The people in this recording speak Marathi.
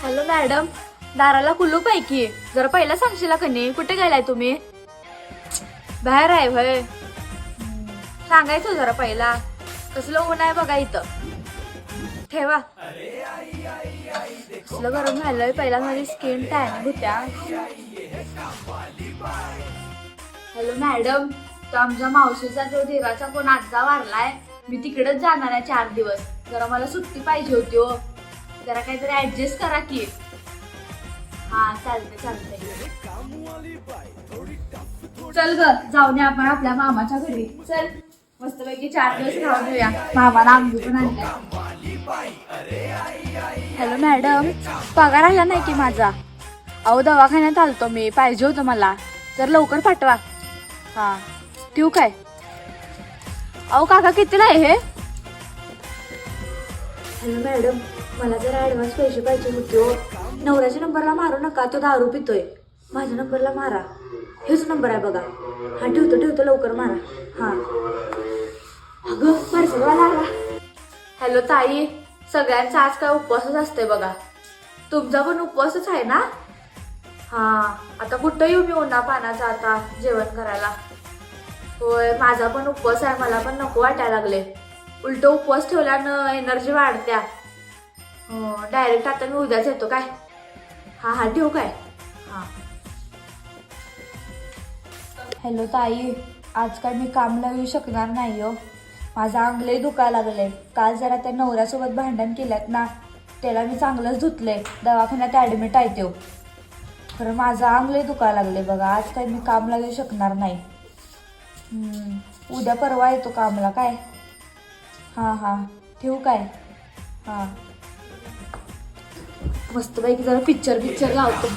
हॅलो मॅडम, दाराला कुलूप आहे की. जरा पहिला सांगशीला का नाही, कुठे गेलाय तुम्ही? बाहेर आहे भय. सांगायचं जरा पहिला. कसलं ऊन आहे बघा इथं. ठेवा. कसलं गरम झालंय. पहिला माझी स्किन टॅन होत्या. हॅलो मॅडम, तो आमच्या मावशीचा जो देवाचा कोण आजा वारलाय, मी तिकडेच जाणार आहे 4 दिवस. जरा मला सुट्टी पाहिजे होती हो. जरा काहीतरी ऍडजस्ट करा की. हा चालते चालते. चल ग, जाऊन या आपण आपल्या मामाच्या घरी. चल मस्तपैकी 4 दिवस राहून येऊया. मामाला आंबी पण आणल्या. हॅलो मॅडम, पगार आला नाही की माझा. अहो दवाखान्यात आलतो मी, पाहिजे होतं मला. जर लवकर पाठवा. हा ठेवू काय? अहो काका कितीला आहे हे? हॅलो मॅडम, मला जरा ऍडव्हान्स पैसे पाहिजे होते हो. नवऱ्याच्या नंबरला मारू नका, तो दारू पितोय. माझ्या नंबरला मारा. हेच नंबर आहे बघा. हा ठेवतो लवकर मारा. हा अगं पार्सलवाला आला. हॅलो ताई, सगळ्यांचा आज काय उपवासच असतंय बघा. तुमचा पण उपवासच आहे ना? हा आता कुठं येऊ मी उन्हा पाण्याचा आता जेवण करायला. होय माझा पण उपवास आहे. मला पण नको वाटायला लागले. उलट उपवास ठेवल्यानं एनर्जी वाढत्या. डायरेक्ट आता मी उद्याच येतो काय. हा ठेवू काय? हा. हॅलो ताई, आज काय मी कामला येऊ शकणार नाही हो. माझं अंग लय दुखायला लागलंय. काल जरा त्या नवऱ्यासोबत भांडण केल्यात ना, त्याला मी चांगलंच धुतलंय. दवाखान्यात ऍडमिट आहे तो. तर माझं अंग लय दुखायला लागले बघा. आज काय मी कामला येऊ शकणार नाही. उद्या परवा येतो कामला काय. हा ठेवू काय? हा मस्तपैकी जरा पिक्चर लावतो.